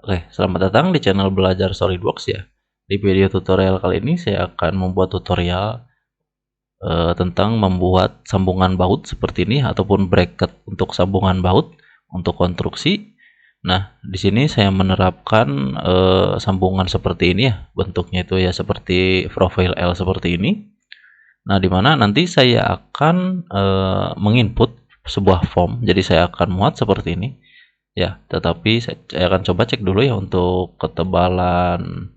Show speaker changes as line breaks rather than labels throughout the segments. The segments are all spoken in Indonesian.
Oke, selamat datang di channel Belajar SolidWorks ya. Di video tutorial kali ini saya akan membuat tutorial tentang membuat sambungan baut seperti ini ataupun bracket untuk sambungan baut untuk konstruksi. Nah, di sini saya menerapkan sambungan seperti ini ya. Bentuknya itu ya seperti profile L seperti ini. Nah, dimana nanti saya akan menginput sebuah form. Jadi saya akan muat seperti ini. Ya, tetapi saya akan coba cek dulu ya untuk ketebalan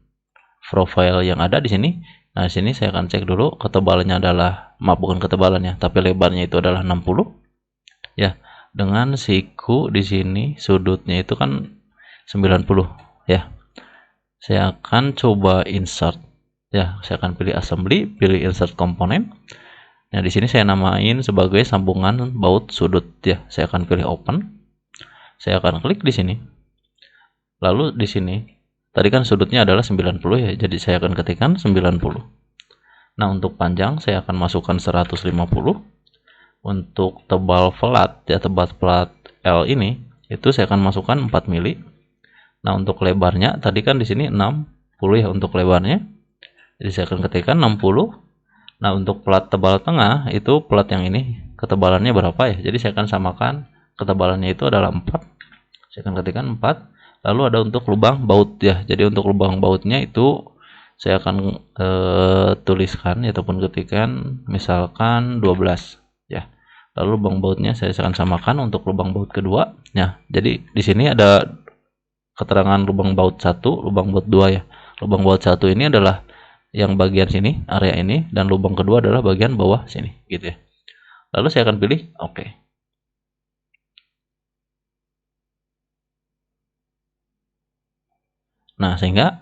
profile yang ada di sini. Nah, di sini saya akan cek dulu ketebalannya adalah, maaf bukan ketebalannya, tapi lebarnya itu adalah 60. Ya, dengan siku di sini sudutnya itu kan 90 ya. Saya akan coba insert. Ya, saya akan pilih assembly, pilih insert komponen. Nah, di sini saya namain sebagai sambungan baut sudut ya. Saya akan pilih open. Saya akan klik di sini. Lalu di sini, tadi kan sudutnya adalah 90 ya, jadi saya akan ketikkan 90. Nah, untuk panjang saya akan masukkan 150. Untuk tebal plat ya, tebal plat L ini, itu saya akan masukkan 4 mili. Nah, untuk lebarnya tadi kan di sini 60 ya untuk lebarnya. Jadi saya akan ketikkan 60. Nah, untuk plat tebal tengah itu plat yang ini ketebalannya berapa ya? Jadi saya akan samakan ketebalannya itu adalah 4. Saya akan ketikkan 4. Lalu ada untuk lubang baut ya. Jadi untuk lubang bautnya itu saya akan tuliskan ataupun ketikkan misalkan 12 ya. Lalu lubang bautnya saya akan samakan untuk lubang baut kedua. Ya, jadi di sini ada keterangan lubang baut 1, lubang baut 2 ya. Lubang baut 1 ini adalah yang bagian sini, area ini, dan lubang kedua adalah bagian bawah sini gitu ya. Lalu saya akan pilih oke. Nah, sehingga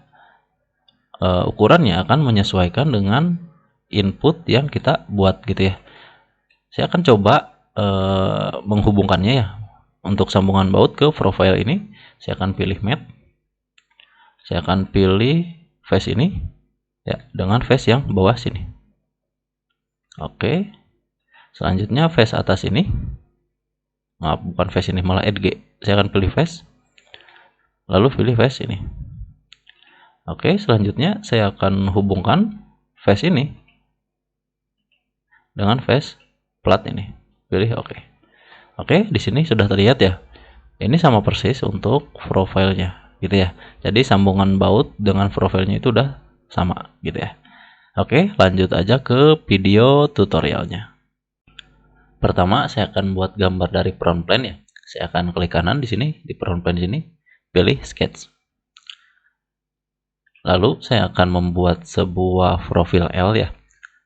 ukurannya akan menyesuaikan dengan input yang kita buat gitu ya. Saya akan coba menghubungkannya ya. Untuk sambungan baut ke profile ini, saya akan pilih mat. Saya akan pilih face ini ya dengan face yang bawah sini. Oke. Selanjutnya face atas ini. Maaf, bukan face ini, malah edge. Saya akan pilih face. Lalu pilih face ini. Oke, selanjutnya saya akan hubungkan face ini dengan face plat ini. Pilih oke. Oke, di sini sudah terlihat ya. Ini sama persis untuk profilnya gitu ya. Jadi sambungan baut dengan profilnya itu udah sama gitu ya. Oke, lanjut aja ke video tutorialnya. Pertama, saya akan buat gambar dari front plane ya. Saya akan klik kanan di sini, di front plane sini, pilih sketch. Lalu saya akan membuat sebuah profil L ya.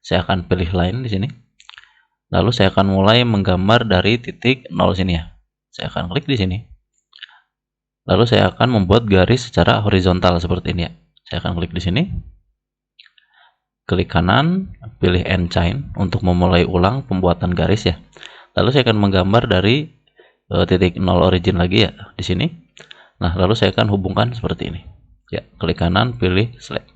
Saya akan pilih line di sini. Lalu saya akan mulai menggambar dari titik 0 sini ya. Saya akan klik di sini. Lalu saya akan membuat garis secara horizontal seperti ini ya. Saya akan klik di sini. Klik kanan, pilih end chain untuk memulai ulang pembuatan garis ya. Lalu saya akan menggambar dari titik 0 origin lagi ya di sini. Nah, lalu saya akan hubungkan seperti ini. Ya, klik kanan, pilih select.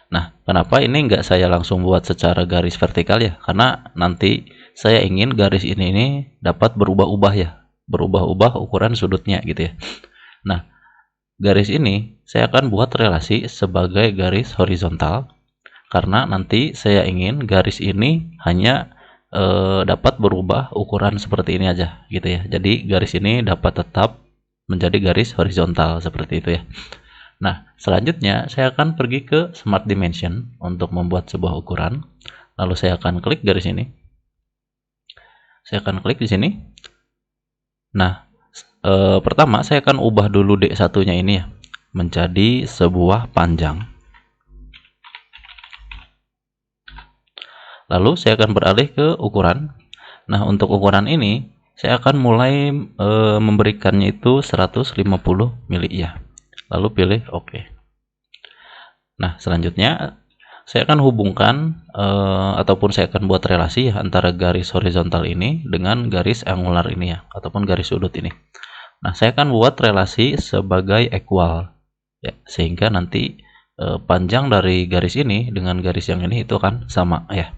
Nah, kenapa ini enggak saya langsung buat secara garis vertikal ya? Karena nanti saya ingin garis ini dapat berubah-ubah ya. Berubah-ubah ukuran sudutnya gitu ya. Nah, garis ini saya akan buat relasi sebagai garis horizontal. Karena nanti saya ingin garis ini hanya dapat berubah ukuran seperti ini aja gitu ya. Jadi garis ini dapat tetap menjadi garis horizontal seperti itu ya. Nah, selanjutnya saya akan pergi ke Smart Dimension untuk membuat sebuah ukuran. Lalu saya akan klik garis ini. Saya akan klik di sini. Nah, pertama saya akan ubah dulu D1-nya ini ya menjadi sebuah panjang. Lalu saya akan beralih ke ukuran. Nah, untuk ukuran ini saya akan mulai memberikannya itu 150 mili ya. Lalu pilih oke. Nah, selanjutnya saya akan hubungkan ataupun saya akan buat relasi ya antara garis horizontal ini dengan garis angular ini ya, ataupun garis sudut ini. Nah, saya akan buat relasi sebagai equal ya, sehingga nanti panjang dari garis ini dengan garis yang ini itu akan sama ya.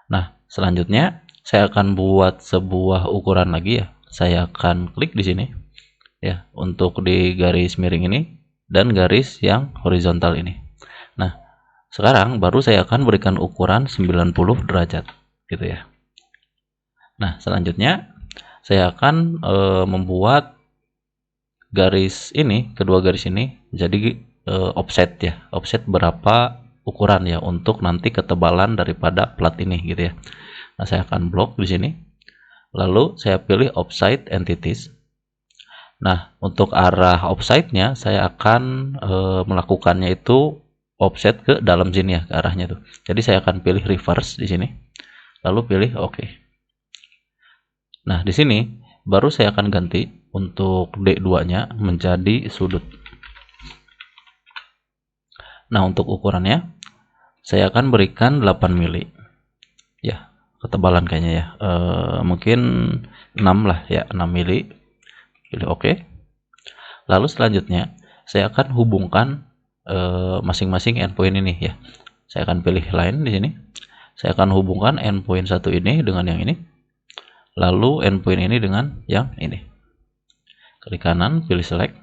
Nah, selanjutnya saya akan buat sebuah ukuran lagi ya. Saya akan klik di sini. ya, untuk di garis miring ini dan garis yang horizontal ini. Nah, sekarang baru saya akan berikan ukuran 90 derajat gitu ya. Nah, selanjutnya saya akan membuat garis ini, kedua garis ini jadi offset ya, offset berapa ukuran ya untuk nanti ketebalan daripada plat ini gitu ya. Nah, saya akan blok di sini, lalu saya pilih offset entities. Nah, untuk arah offset-nya saya akan melakukannya itu offset ke dalam sini ya, ke arahnya tuh. Jadi saya akan pilih reverse di sini, lalu pilih OK. Nah, di sini baru saya akan ganti untuk D2-nya menjadi sudut. Nah, untuk ukurannya saya akan berikan 8 mili. Ya, ketebalan kayaknya ya. Mungkin 6 lah ya, 6 mili. Pilih OK. Lalu selanjutnya saya akan hubungkan masing-masing endpoint ini ya. Saya akan pilih line di sini. Saya akan hubungkan endpoint satu ini dengan yang ini. Lalu endpoint ini dengan yang ini. Klik kanan, pilih select.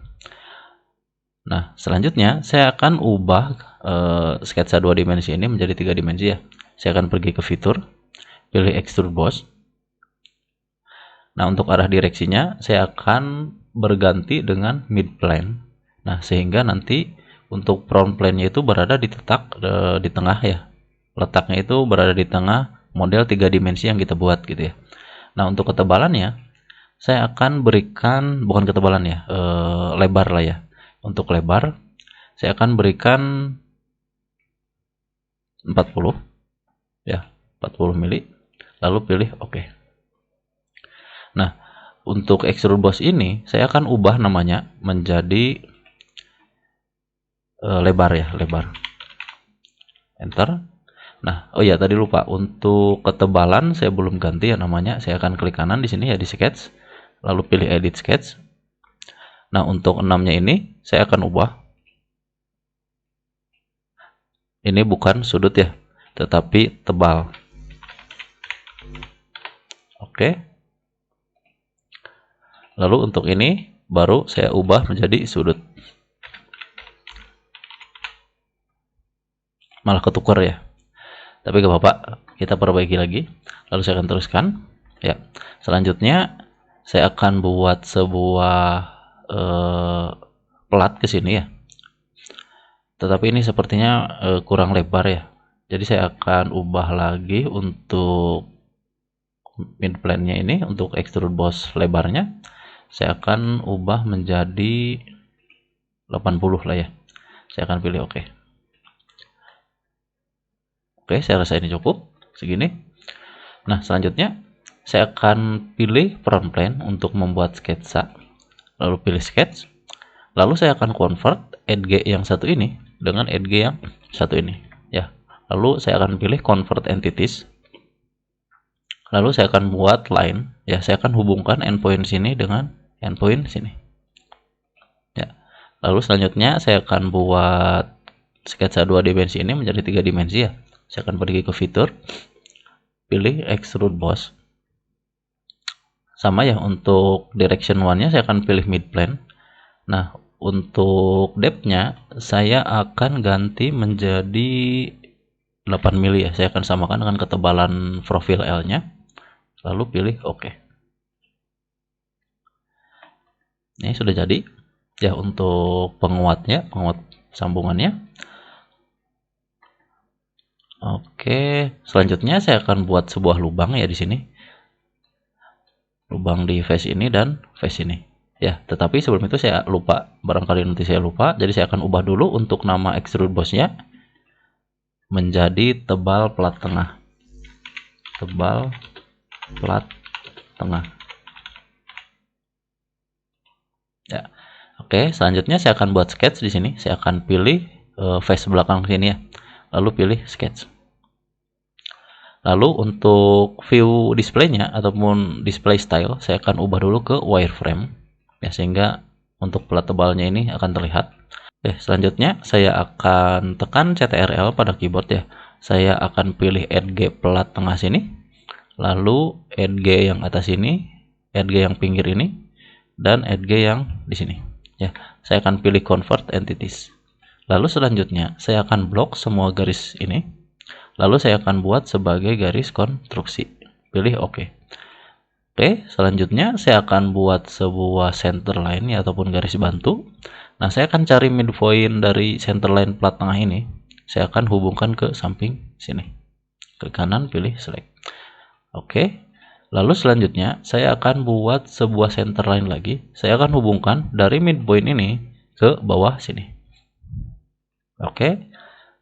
Nah, selanjutnya saya akan ubah sketsa 2 dimensi ini menjadi 3 dimensi ya. Saya akan pergi ke fitur, pilih extrude boss. Nah, untuk arah direksinya saya akan berganti dengan mid plane. Nah, sehingga nanti untuk front plane-nya itu berada di di tengah ya. Letaknya itu berada di tengah model 3 dimensi yang kita buat gitu ya. Nah, untuk ketebalannya saya akan berikan, bukan ketebalan ya, lebar lah ya. Untuk lebar saya akan berikan 40 ya, 40 mili, lalu pilih OK. Nah, untuk extrude boss ini saya akan ubah namanya menjadi lebar ya, lebar. Enter. Nah, oh ya, tadi lupa, untuk ketebalan saya belum ganti ya namanya. Saya akan klik kanan di sini ya, di sketch, lalu pilih edit sketch. Nah, untuk 6-nya ini saya akan ubah. Ini bukan sudut ya, tetapi tebal. Oke. Lalu untuk ini baru saya ubah menjadi sudut. Malah ketukar ya. Tapi gak apa-apa, kita perbaiki lagi. Lalu saya akan teruskan. Ya, selanjutnya saya akan buat sebuah plat ke sini ya. Tetapi ini sepertinya kurang lebar ya. Jadi saya akan ubah lagi untuk mid plane-nya ini, untuk extrude boss lebarnya. Saya akan ubah menjadi 80 lah ya. Saya akan pilih OK. Oke, saya rasa ini cukup segini. Nah, selanjutnya saya akan pilih front plane untuk membuat sketsa. Lalu pilih sketch. Lalu saya akan convert edge yang satu ini dengan edge yang satu ini ya. Lalu saya akan pilih convert entities. Lalu saya akan buat line ya, saya akan hubungkan endpoint sini dengan endpoint sini. Ya. Lalu selanjutnya saya akan buat sketsa 2 dimensi ini menjadi 3 dimensi ya. Saya akan pergi ke fitur, pilih extrude boss. Sama ya, untuk direction 1-nya saya akan pilih mid plane. Nah, untuk depth-nya saya akan ganti menjadi 8 mili ya. Saya akan samakan dengan ketebalan profil L-nya. Lalu pilih OK. Ini sudah jadi ya untuk penguatnya, penguat sambungannya. Oke, selanjutnya saya akan buat sebuah lubang ya di sini. Lubang di face ini dan face ini. Ya, tetapi sebelum itu saya lupa, barangkali nanti saya lupa, jadi saya akan ubah dulu untuk nama extrude boss-nya menjadi tebal plat tengah. Tebal plat tengah. Ya. Oke, selanjutnya saya akan buat sketch di sini. Saya akan pilih face belakang sini ya. Lalu pilih sketch. Lalu untuk view display-nya ataupun display style saya akan ubah dulu ke wireframe ya, sehingga untuk plat tebalnya ini akan terlihat. Selanjutnya saya akan tekan CTRL pada keyboard ya. Saya akan pilih edge plat tengah sini, lalu edge yang atas ini, edge yang pinggir ini, dan add G yang di sini. Ya, saya akan pilih convert entities. Lalu selanjutnya saya akan blok semua garis ini. Lalu saya akan buat sebagai garis konstruksi. Pilih OK. Oke, selanjutnya saya akan buat sebuah center line ya, ataupun garis bantu. Nah, saya akan cari midpoint dari center line plat tengah ini. Saya akan hubungkan ke samping sini. Klik kanan, pilih select. Oke. Lalu selanjutnya saya akan buat sebuah center line lagi. Saya akan hubungkan dari midpoint ini ke bawah sini. Oke.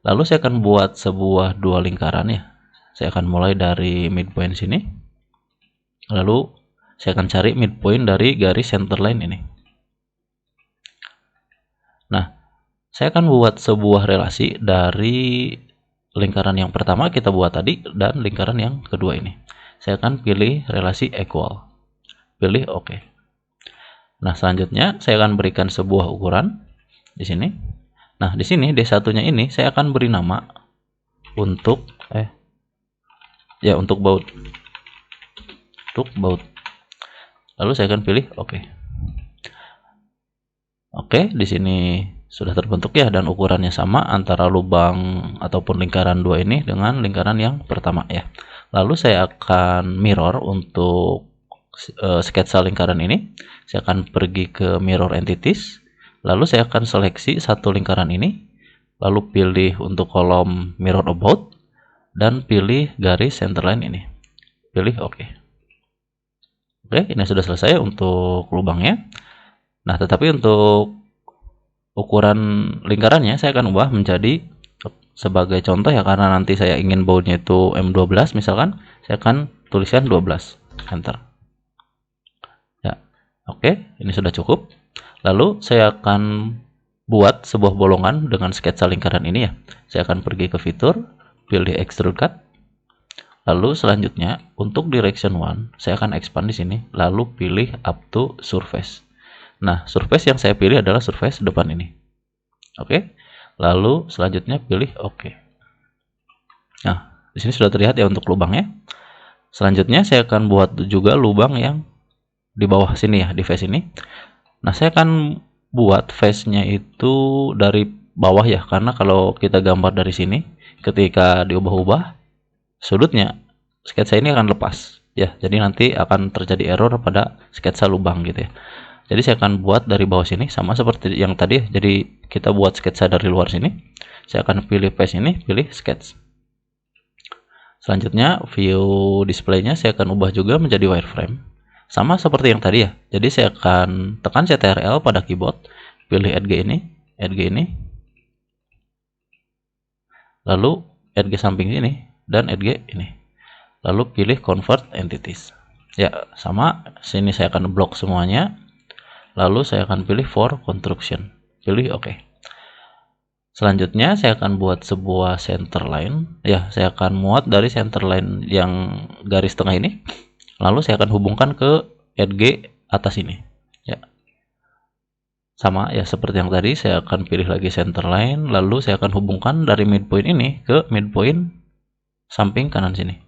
Lalu saya akan buat sebuah dua lingkaran ya. Saya akan mulai dari midpoint sini. Lalu saya akan cari midpoint dari garis center line ini. Nah, saya akan buat sebuah relasi dari lingkaran yang pertama kita buat tadi dan lingkaran yang kedua ini. Saya akan pilih relasi equal. Pilih OK. Nah, selanjutnya saya akan berikan sebuah ukuran di sini. Nah, di sini D1-nya ini saya akan beri nama untuk untuk baut. Untuk baut. Lalu saya akan pilih OK. Oke, di sini sudah terbentuk ya, dan ukurannya sama antara lubang ataupun lingkaran dua ini dengan lingkaran yang pertama ya. Lalu saya akan mirror untuk sketsa lingkaran ini. Saya akan pergi ke mirror entities. Lalu saya akan seleksi satu lingkaran ini. Lalu pilih untuk kolom mirror about dan pilih garis centerline ini. Pilih OK. Oke, ini sudah selesai untuk lubangnya. Nah, tetapi untuk ukuran lingkarannya saya akan ubah menjadi sebagai contoh ya, karena nanti saya ingin bautnya itu M12 misalkan, saya akan tuliskan 12, enter. Ya, oke, ini sudah cukup. Lalu saya akan buat sebuah bolongan dengan sketsa lingkaran ini ya. Saya akan pergi ke fitur, pilih extrude cut. Lalu selanjutnya untuk direction 1, saya akan expand di sini, lalu pilih up to surface. Nah, surface yang saya pilih adalah surface depan ini. Oke. Lalu selanjutnya pilih OK. Nah, di sini sudah terlihat ya untuk lubangnya. Selanjutnya saya akan buat juga lubang yang di bawah sini ya, di face ini. Nah, saya akan buat face-nya itu dari bawah ya, karena kalau kita gambar dari sini, ketika diubah-ubah, sudutnya sketsa ini akan lepas ya. Jadi nanti akan terjadi error pada sketsa lubang gitu ya. Jadi saya akan buat dari bawah sini sama seperti yang tadi. Jadi kita buat sketsa dari luar sini. Saya akan pilih face ini, pilih sketch. Selanjutnya view displaynya saya akan ubah juga menjadi wireframe. Sama seperti yang tadi ya. Jadi saya akan tekan CTRL pada keyboard, pilih add G ini, lalu add G samping ini dan add G ini. Lalu pilih convert entities. Ya, sama sini saya akan blok semuanya. Lalu saya akan pilih for construction. Pilih OK. Selanjutnya saya akan buat sebuah center line. Ya, saya akan muat dari center line yang garis tengah ini. Lalu saya akan hubungkan ke add G atas ini. Ya. Sama ya seperti yang tadi, saya akan pilih lagi center line. Lalu saya akan hubungkan dari midpoint ini ke midpoint samping kanan sini.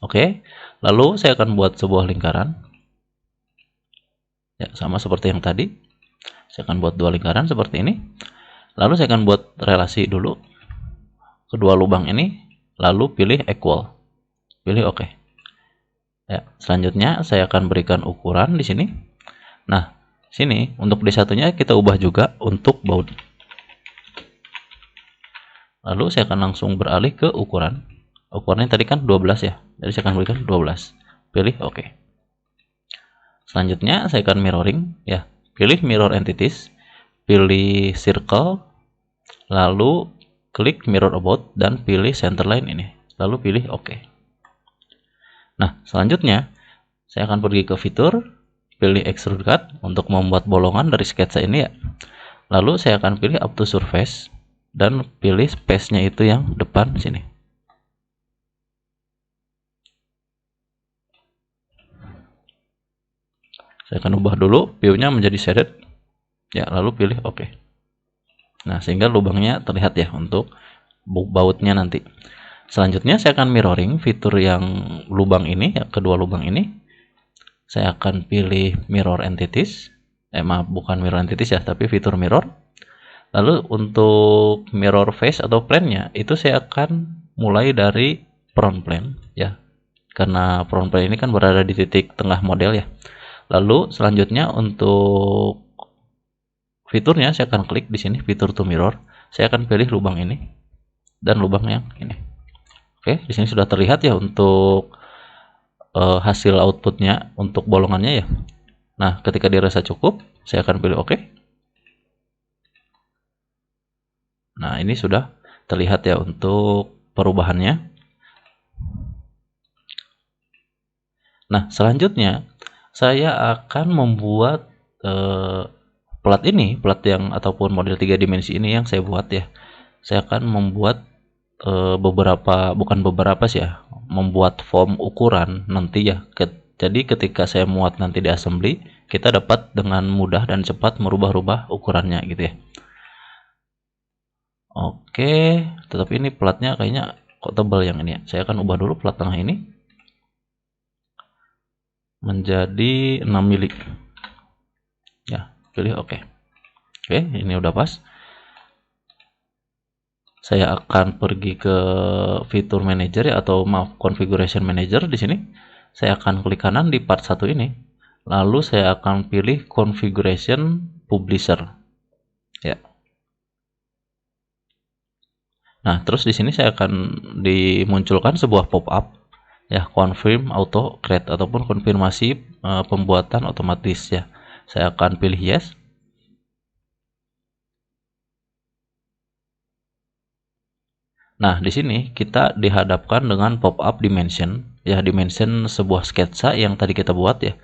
Oke. Lalu saya akan buat sebuah lingkaran. Ya, sama seperti yang tadi. Saya akan buat dua lingkaran seperti ini. Lalu saya akan buat relasi dulu kedua lubang ini, lalu pilih equal. Pilih OK. Ya, selanjutnya saya akan berikan ukuran di sini. Nah, sini untuk D1-nya kita ubah juga untuk baut. Lalu saya akan langsung beralih ke ukuran. Ukurannya tadi kan 12 ya. Jadi saya akan berikan 12. Pilih OK. Selanjutnya saya akan mirroring ya. Pilih mirror entities, pilih circle, lalu klik mirror about dan pilih center line ini. Lalu pilih OK. Nah, selanjutnya saya akan pergi ke fitur, pilih extrude cut untuk membuat bolongan dari sketsa ini ya. Lalu saya akan pilih up to surface dan pilih space-nya itu yang depan sini. Saya akan ubah dulu view-nya menjadi shaded. Ya, lalu pilih OK. Nah, sehingga lubangnya terlihat ya untuk bautnya nanti. Selanjutnya saya akan mirroring fitur yang lubang ini, ya, kedua lubang ini. Saya akan pilih mirror entities. Maaf, bukan mirror entities ya, tapi fitur mirror. Lalu untuk mirror face atau plane-nya itu saya akan mulai dari front plane ya. Karena front plane ini kan berada di titik tengah model ya. Lalu selanjutnya untuk fiturnya saya akan klik di sini fitur to mirror. Saya akan pilih lubang ini dan lubang yang ini. Oke, di sini sudah terlihat ya untuk hasil outputnya untuk bolongannya ya. Nah, ketika dirasa cukup, saya akan pilih oke. Nah, ini sudah terlihat ya untuk perubahannya. Nah, selanjutnya saya akan membuat plat ini, plat yang ataupun model 3 dimensi ini yang saya buat ya. Saya akan membuat bukan beberapa sih ya, membuat form ukuran nanti ya. Jadi ketika saya muat nanti di assembly, kita dapat dengan mudah dan cepat merubah-rubah ukurannya gitu ya. Oke, tetapi ini platnya kayaknya kok tebal yang ini ya. Saya akan ubah dulu plat tengah ini menjadi 6 mili. Ya, pilih oke. Oke, ini udah pas. Saya akan pergi ke fitur manager ya, atau maaf configuration manager di sini. Saya akan klik kanan di part 1 ini. Lalu saya akan pilih configuration publisher. Ya. Nah, terus di sini saya akan dimunculkan sebuah pop-up ya, confirm auto create ataupun konfirmasi pembuatan otomatis ya. Saya akan pilih yes. Nah, di sini kita dihadapkan dengan pop-up dimension, ya dimension sebuah sketsa yang tadi kita buat ya.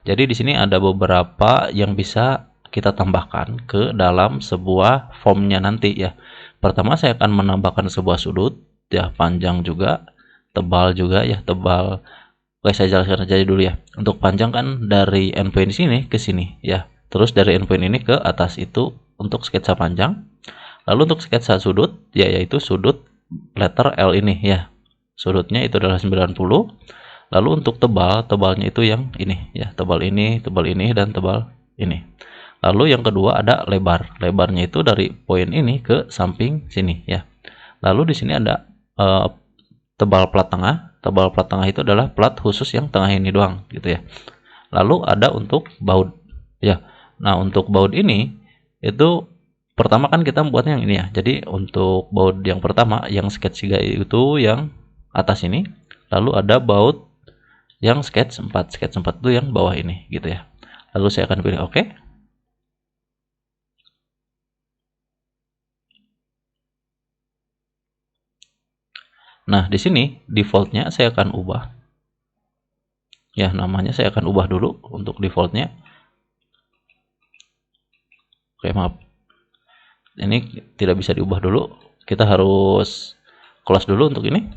Jadi di sini ada beberapa yang bisa kita tambahkan ke dalam sebuah formnya nanti ya. Pertama saya akan menambahkan sebuah sudut, ya panjang juga, tebal juga ya, tebal. Oke, saya jelaskan aja dulu ya. Untuk panjang kan dari endpoint sini ke sini ya. Terus dari endpoint ini ke atas itu untuk sketsa panjang. Lalu untuk sketsa sudut, ya yaitu sudut letter L ini ya, sudutnya itu adalah 90. Lalu untuk tebalnya itu yang ini ya, tebal ini, dan tebal ini. Lalu yang kedua ada lebarnya itu dari poin ini ke samping sini ya. Lalu di sini ada tebal plat tengah itu adalah plat khusus yang tengah ini doang gitu ya. Lalu ada untuk baud ya. Nah, untuk baud ini itu pertama kan kita membuatnya yang ini ya. Jadi untuk baut yang pertama yang sketch 3 itu yang atas ini. Lalu ada baut yang sketch 4. Sketch 4 itu yang bawah ini gitu ya. Lalu saya akan pilih oke. Nah, di sini defaultnya saya akan ubah. Ya, namanya saya akan ubah dulu untuk defaultnya. Oke, maaf. Ini tidak bisa diubah dulu. Kita harus close dulu untuk ini.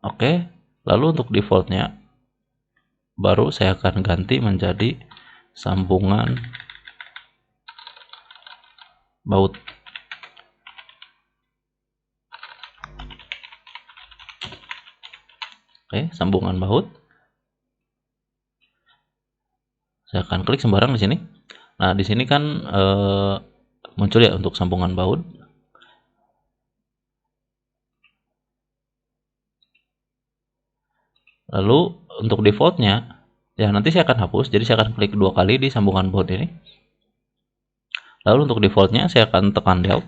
Oke, lalu untuk defaultnya baru saya akan ganti menjadi sambungan baut. Oke, sambungan baut. Saya akan klik sembarang di sini. Nah, di sini kan muncul ya untuk sambungan baut. Lalu untuk defaultnya, ya nanti saya akan hapus. Jadi saya akan klik 2 kali di sambungan baut ini. Lalu untuk defaultnya saya akan tekan Del,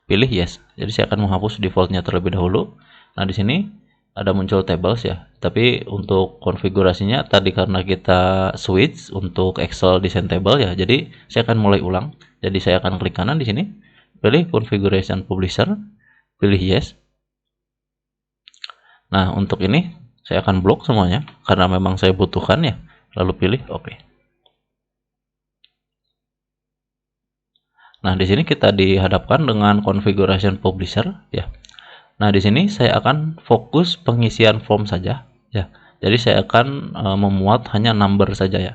pilih yes. Jadi saya akan menghapus defaultnya terlebih dahulu. Nah, di sini ada muncul tables ya. Tapi untuk konfigurasinya tadi karena kita switch untuk Excel design table ya. Jadi saya akan mulai ulang. Jadi saya akan klik kanan di sini, pilih configuration publisher, pilih yes. Nah, untuk ini saya akan blok semuanya karena memang saya butuhkan ya. Lalu pilih oke. Nah, di sini kita dihadapkan dengan configuration publisher ya. Nah, di sini saya akan fokus pengisian form saja ya. Jadi saya akan memuat hanya number saja ya.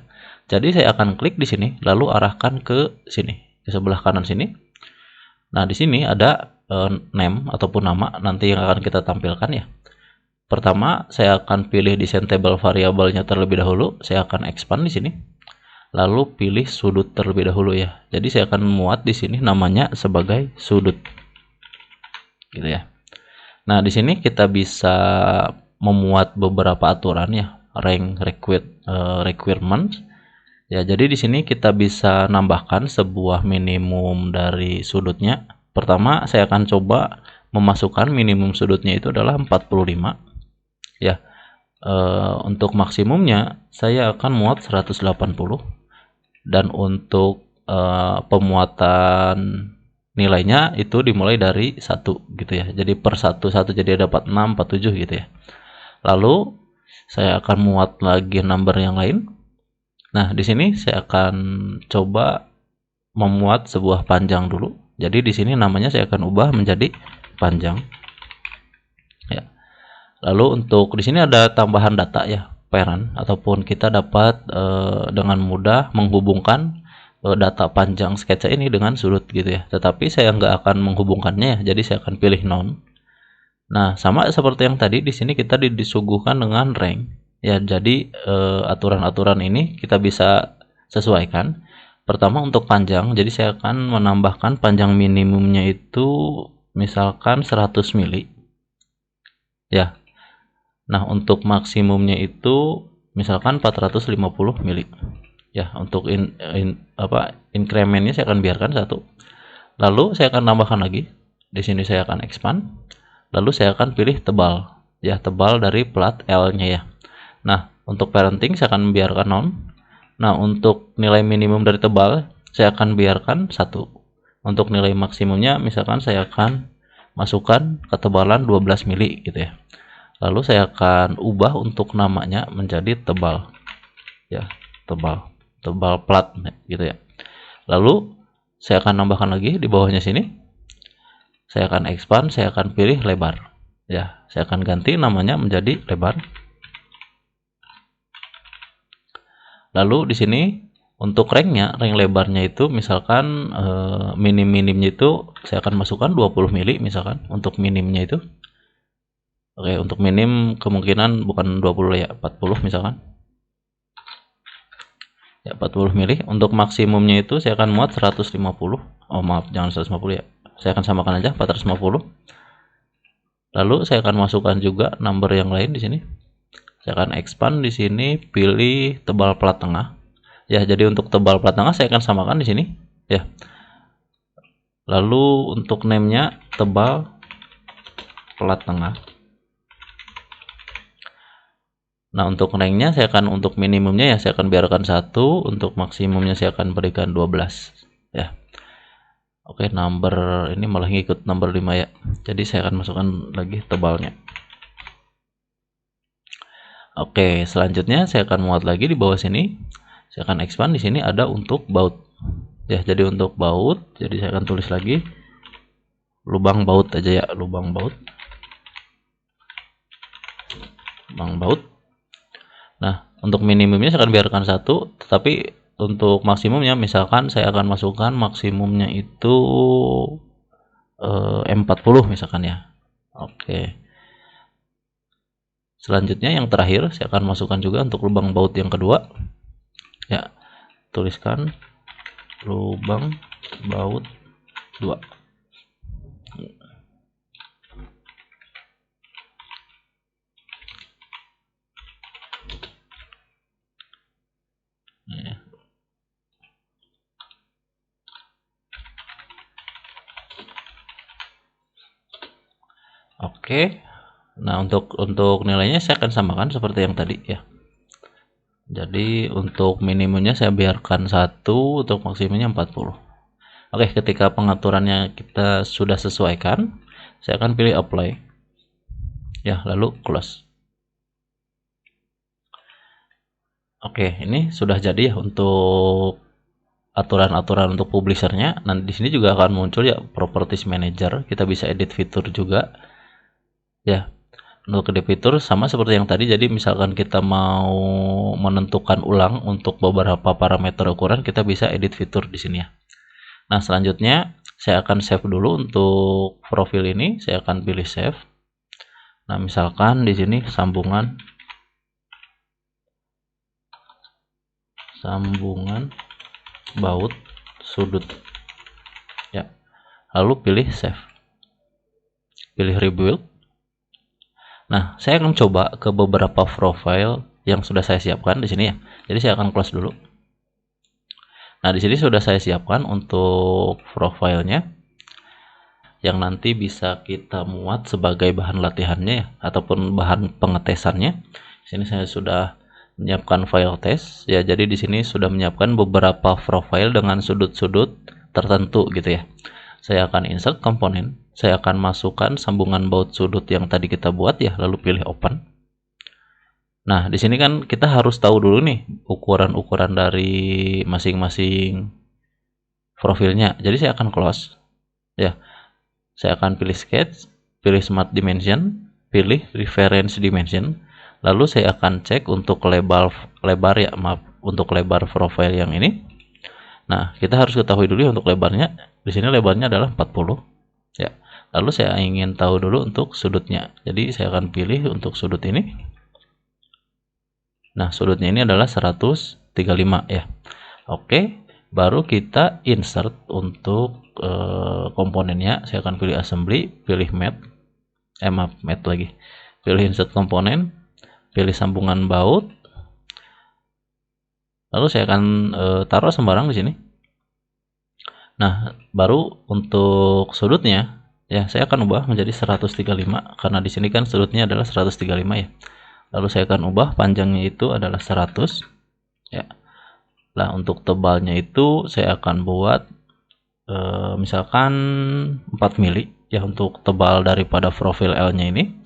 Jadi saya akan klik di sini lalu arahkan ke sini, ke sebelah kanan sini. Nah, di sini ada name ataupun nama nanti yang akan kita tampilkan ya. Pertama, saya akan pilih desain table variabelnya terlebih dahulu. Saya akan expand di sini. Lalu pilih sudut terlebih dahulu ya. Jadi saya akan muat di sini namanya sebagai sudut. Gitu ya. Nah, di sini kita bisa memuat beberapa aturan ya, rank requirement. Ya, jadi di sini kita bisa nambahkan sebuah minimum dari sudutnya. Pertama, saya akan coba memasukkan minimum sudutnya itu adalah 45. Ya. Untuk maksimumnya saya akan muat 180. Dan untuk pemuatan nilainya itu dimulai dari 1 gitu ya. Jadi per 1 jadi dapat 6, 47 gitu ya. Lalu saya akan muat lagi number yang lain. Nah, di sini saya akan coba memuat sebuah panjang dulu. Jadi di sini namanya saya akan ubah menjadi panjang. Ya. Lalu untuk di sini ada tambahan data ya, parent, ataupun kita dapat dengan mudah menghubungkan data panjang sketsa ini dengan sudut gitu ya. Tetapi saya nggak akan menghubungkannya ya, jadi saya akan pilih none. Nah, sama seperti yang tadi, di sini kita disuguhkan dengan rank. Ya, jadi aturan-aturan ini kita bisa sesuaikan. Pertama untuk panjang, jadi saya akan menambahkan panjang minimumnya itu misalkan 100 mili. Ya. Nah, untuk maksimumnya itu misalkan 450 mili. Ya, untuk incrementnya saya akan biarkan 1. Lalu saya akan tambahkan lagi. Di sini saya akan expand. Lalu saya akan pilih tebal. Ya, tebal dari plat L-nya ya. Nah, untuk parenting saya akan biarkan none. Nah, untuk nilai minimum dari tebal saya akan biarkan 1. Untuk nilai maksimumnya misalkan saya akan masukkan ketebalan 12 mili gitu ya. Lalu saya akan ubah untuk namanya menjadi tebal. Ya, tebal plat gitu ya. Lalu saya akan nambahkan lagi di bawahnya sini. Saya akan expand, saya akan pilih lebar. Ya, saya akan ganti namanya menjadi lebar. Lalu di sini untuk rank lebarnya itu misalkan minim-minimnya itu saya akan masukkan 20 mili misalkan untuk minimnya itu. Oke, untuk minim kemungkinan bukan 20 ya, 40 misalkan. Ya, 40 mili. Untuk maksimumnya itu saya akan muat 150. Oh, maaf, jangan 150 ya. Saya akan samakan aja 450. Lalu saya akan masukkan juga number yang lain di sini. Saya akan expand di sini, pilih tebal plat tengah. Ya, jadi untuk tebal plat tengah saya akan samakan di sini, ya. Lalu untuk name-nya tebal plat tengah. Nah, untuk rank-nya saya akan untuk minimumnya ya saya akan biarkan 1, untuk maksimumnya saya akan berikan 12, ya. Oke, number ini malah ngikut number 5 ya. Jadi saya akan masukkan lagi tebalnya. Oke, selanjutnya saya akan muat lagi di bawah sini. Saya akan expand di sini ada untuk baut. Ya, jadi untuk baut, jadi saya akan tulis lagi lubang baut aja ya, lubang baut. Lubang baut. Nah, untuk minimumnya saya akan biarkan 1, tetapi untuk maksimumnya misalkan saya akan masukkan maksimumnya itu 40 misalkan ya. Oke. Selanjutnya yang terakhir saya akan masukkan juga untuk lubang baut yang kedua. Ya, tuliskan lubang baut 2. Oke. Nah, untuk nilainya saya akan samakan seperti yang tadi ya. Jadi untuk minimumnya saya biarkan 1, untuk maksimumnya 40. Oke, ketika pengaturannya kita sudah sesuaikan, saya akan pilih apply. Ya, lalu close. Oke, ini sudah jadi ya untuk aturan-aturan untuk publishernya. Nanti di sini juga akan muncul ya properties manager. Kita bisa edit fitur juga. Ya, untuk edit fitur sama seperti yang tadi. Jadi misalkan kita mau menentukan ulang untuk beberapa parameter ukuran, kita bisa edit fitur di sini ya. Nah, selanjutnya Saya akan save dulu untuk profil ini, saya akan pilih save. Nah, misalkan di sini sambungan baut sudut. Ya. Lalu pilih save. Pilih rebuild. Nah, saya akan coba ke beberapa profile yang sudah saya siapkan di sini ya. Jadi saya akan close dulu. Nah, di sini sudah saya siapkan untuk profilnya yang nanti bisa kita muat sebagai bahan latihannya ya, ataupun bahan pengetesannya. Di sini saya sudah menyiapkan file test ya. Jadi di sini sudah menyiapkan beberapa profile dengan sudut-sudut tertentu gitu ya. Saya akan insert komponen, saya akan masukkan sambungan baut sudut yang tadi kita buat ya, lalu pilih open. Nah, di sini kan kita harus tahu dulu nih ukuran-ukuran dari masing-masing profilnya. Jadi saya akan close. Ya, saya akan pilih sketch, pilih smart dimension, pilih reference dimension. Lalu saya akan cek untuk lebar ya, maaf, untuk lebar profile yang ini. Nah, kita harus ketahui dulu untuk lebarnya. Di sini lebarnya adalah 40. Ya. Lalu saya ingin tahu dulu untuk sudutnya. Jadi saya akan pilih untuk sudut ini. Nah, sudutnya ini adalah 135 ya. Oke, baru kita insert untuk komponennya. Saya akan pilih assembly, pilih matte. Matte lagi. Pilih insert komponen, pilih sambungan baut. Lalu saya akan taruh sembarang di sini. Nah, baru untuk sudutnya ya saya akan ubah menjadi 135 karena di sini kan sudutnya adalah 135 ya. Lalu saya akan ubah panjangnya itu adalah 100 ya. Nah, untuk tebalnya itu saya akan buat misalkan 4 mili ya untuk tebal daripada profil L-nya ini.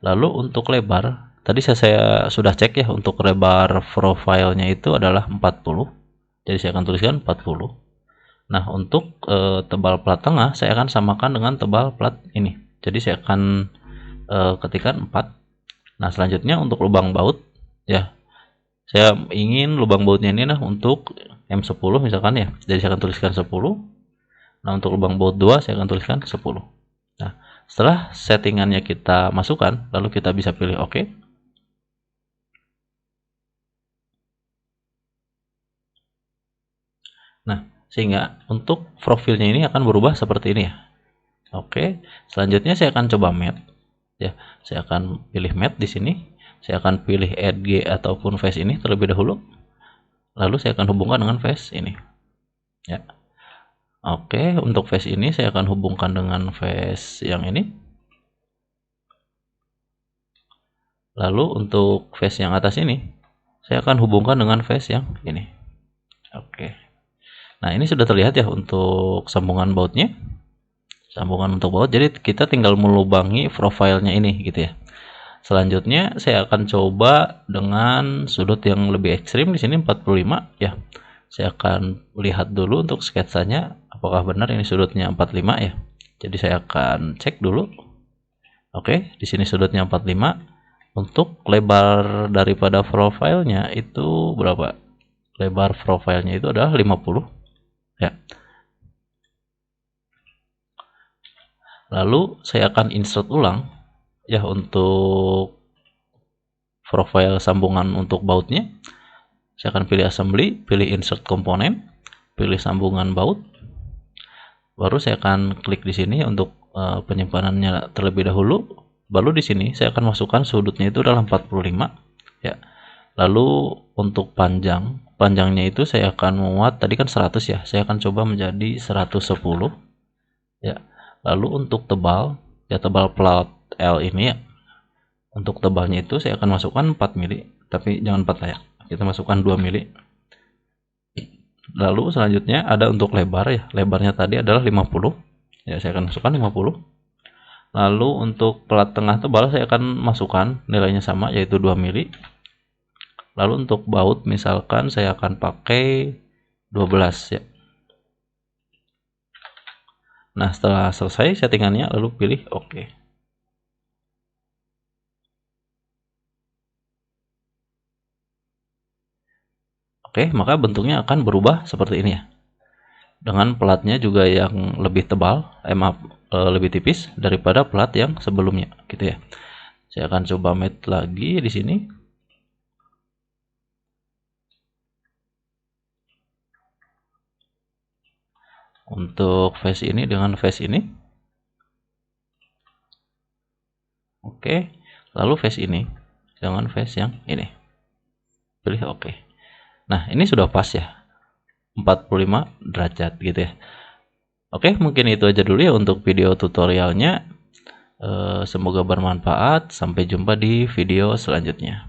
Lalu untuk lebar, tadi saya sudah cek ya untuk lebar profilnya itu adalah 40. Jadi saya akan tuliskan 40. Nah, untuk tebal plat tengah saya akan samakan dengan tebal plat ini. Jadi saya akan ketikkan 4. Nah, selanjutnya untuk lubang baut ya. Saya ingin lubang bautnya ini nah untuk M10 misalkan ya. Jadi saya akan tuliskan 10. Nah, untuk lubang baut 2 saya akan tuliskan 10. Nah, setelah settingannya kita masukkan, lalu kita bisa pilih OK. Nah, sehingga untuk profilnya ini akan berubah seperti ini ya. Oke, selanjutnya saya akan coba matte. Ya, saya akan pilih matte di sini. Saya akan pilih edge ataupun face ini terlebih dahulu. Lalu saya akan hubungkan dengan face ini. Ya. Oke, untuk face ini saya akan hubungkan dengan face yang ini. Lalu untuk face yang atas ini saya akan hubungkan dengan face yang ini. Oke. Nah, ini sudah terlihat ya untuk sambungan bautnya. Sambungan untuk baut. Jadi kita tinggal melubangi profilnya ini gitu ya. Selanjutnya saya akan coba dengan sudut yang lebih ekstrim di sini 45 ya. Saya akan lihat dulu untuk sketsanya apakah benar ini sudutnya 45 ya. Jadi saya akan cek dulu. Oke, di sini sudutnya 45. Untuk lebar daripada profilnya itu berapa? Lebar profilnya itu adalah 50 ya. Lalu saya akan insert ulang ya untuk profile sambungan untuk bautnya. Saya akan pilih assembly, pilih insert komponen, pilih sambungan baut. Baru saya akan klik di sini untuk penyimpanannya terlebih dahulu. Baru di sini saya akan masukkan sudutnya itu adalah 45 ya. Lalu untuk panjangnya itu saya akan muat tadi kan 100 ya. Saya akan coba menjadi 110 ya. Lalu untuk tebal ya, tebal plat L ini ya. Untuk tebalnya itu saya akan masukkan 4 mili, tapi jangan 4 ya. Kita masukkan 2 mili. Lalu selanjutnya ada untuk lebar ya. Lebarnya tadi adalah 50. Ya, saya akan masukkan 50. Lalu untuk plat tengah tebal saya akan masukkan nilainya sama yaitu 2 mili. Lalu untuk baut misalkan saya akan pakai 12 ya. Nah, setelah selesai settingannya lalu pilih OK. Oke, maka bentuknya akan berubah seperti ini ya. dengan platnya juga yang lebih tebal, lebih tipis daripada plat yang sebelumnya gitu ya. Saya akan coba match lagi di sini. Untuk face ini dengan face ini. Oke, lalu face ini dengan face yang ini. Pilih oke. Nah, ini sudah pas ya. 45 derajat gitu ya. Oke, mungkin itu aja dulu ya untuk video tutorialnya. Semoga bermanfaat. Sampai jumpa di video selanjutnya.